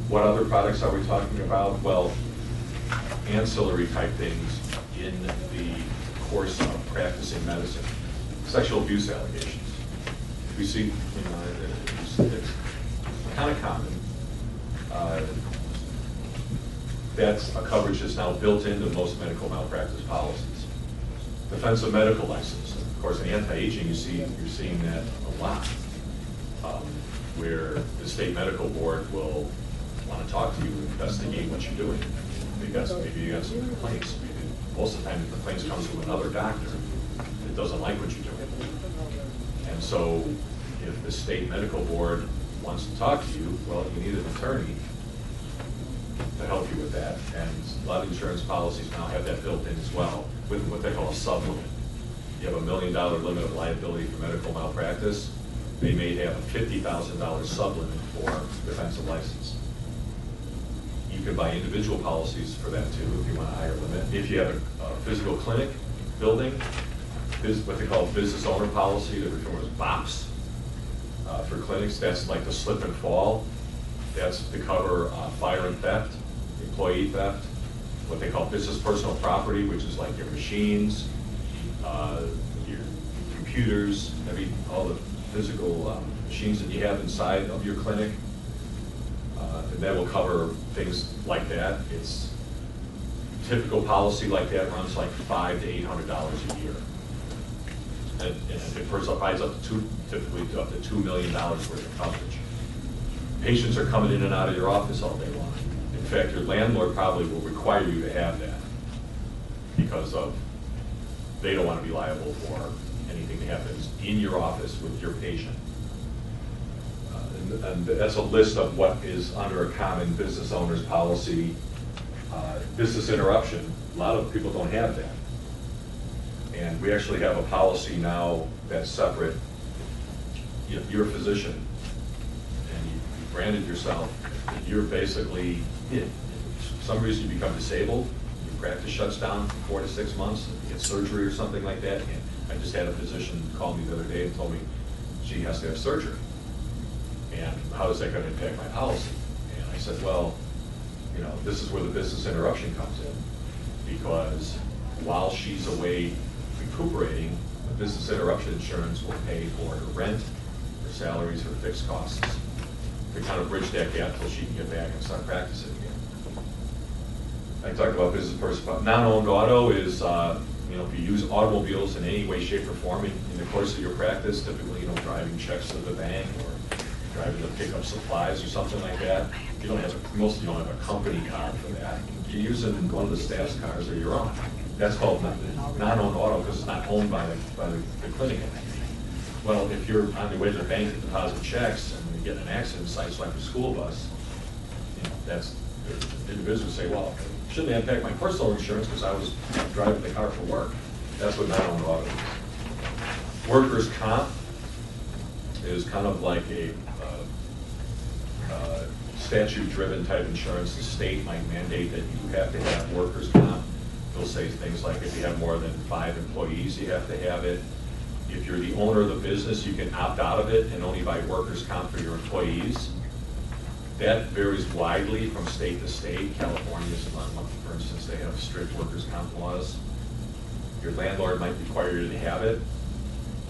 What other products are we talking about? Well, ancillary type things in the course of practicing medicine. Sexual abuse allegations. We see, it's kind of common. That's a coverage that's now built into most medical malpractice policies. Defensive medical license. Of course, in anti-aging, you're seeing that a lot, where the state medical board will want to talk to you and investigate what you're doing. Because maybe you got some complaints. Maybe most of the time, the complaints comes from another doctor that doesn't like what you're doing. And so, if the state medical board wants to talk to you, well, you need an attorney to help you with that. And a lot of insurance policies now have that built in as well, with what they call a sublimit. You have $1 million limit of liability for medical malpractice. They may have a $50,000 sublimit for defensive license. You can buy individual policies for that too if you want a higher limit. If you have a physical clinic building, what they call business owner policy, they refer to as BOPS for clinics. That's like the slip and fall. That's to cover fire and theft, employee theft, what they call business personal property, which is like your machines, your computers, all the physical machines that you have inside of your clinic. And that will cover things like that. It's typical policy like that runs like $500 to $800 a year. And it provides typically up to $2 million worth of coverage. Patients are coming in and out of your office all day long. In fact, your landlord probably will require you to have that because they don't want to be liable for anything that happens in your office with your patient. And that's a list of what is under a common business owner's policy. Business interruption, a lot of people don't have that. And we actually have a policy now that's separate. If you're a physician and you branded yourself, you're basically, if for some reason you become disabled, your practice shuts down for 4 to 6 months, you get surgery or something like that. And I just had a physician call me the other day and told me she has to have surgery. And how is that going to impact my policy? And I said, well, this is where the business interruption comes in, because while she's away recuperating, the business interruption insurance will pay for her rent, her salaries, her fixed costs, to kind of bridge that gap until she can get back and start practicing again. I talked about business person. Non-owned auto is, if you use automobiles in any way, shape, or form in the course of your practice, typically, driving checks to the bank or driving to pick up supplies or something like that. Most of you don't have a company car for that. You're using one of the staff's cars or your own. That's called non-owned auto because it's not owned by the clinic. Well, if you're on your way to the bank to deposit checks and you get in an accident, sideswipe a school bus, that's the individual say, well, shouldn't that impact my personal insurance because I was driving the car for work? That's what non-owned auto is. Workers' comp is kind of like a statute-driven type insurance. The state might mandate that you have to have workers' comp. They'll say things like if you have more than 5 employees, you have to have it. If you're the owner of the business, you can opt out of it and only buy workers' comp for your employees. That varies widely from state to state. California is one, for instance, they have strict workers' comp laws. Your landlord might require you to have it.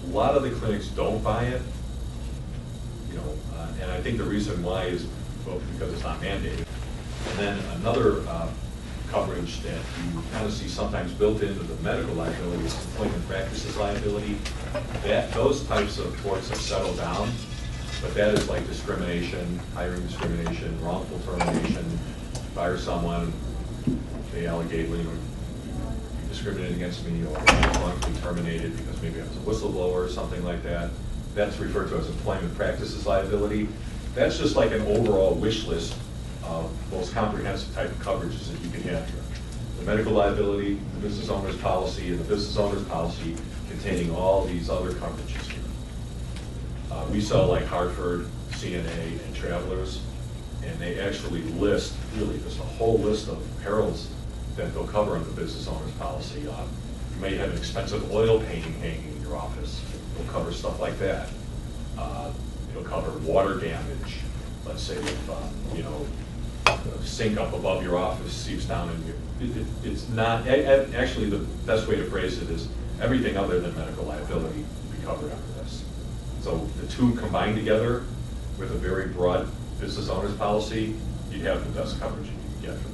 A lot of the clinics don't buy it. And I think the reason why is because it's not mandated. And then another coverage that you kind of see sometimes built into the medical liability is employment practices liability. Those types of torts have settled down, but that is like discrimination, hiring discrimination, wrongful termination. Fire someone, they allegate, you discriminated against me or wrongfully terminated because maybe I was a whistleblower or something like that. That's referred to as employment practices liability. That's just like an overall wish list of most comprehensive type of coverages that you can have here. The medical liability, the business owner's policy, and the business owner's policy containing all these other coverages here. We sell like Hartford, CNA, and Travelers, and they actually list, really, just a whole list of perils that they'll cover on the business owner's policy. You may have an expensive oil painting hanging in your office. It'll cover stuff like that. It'll cover water damage. Let's say if sink up above your office seeps down in you. It's not, actually, the best way to phrase it is everything other than medical liability would be covered under this. So the two combined together with a very broad business owner's policy, you'd have the best coverage you can get from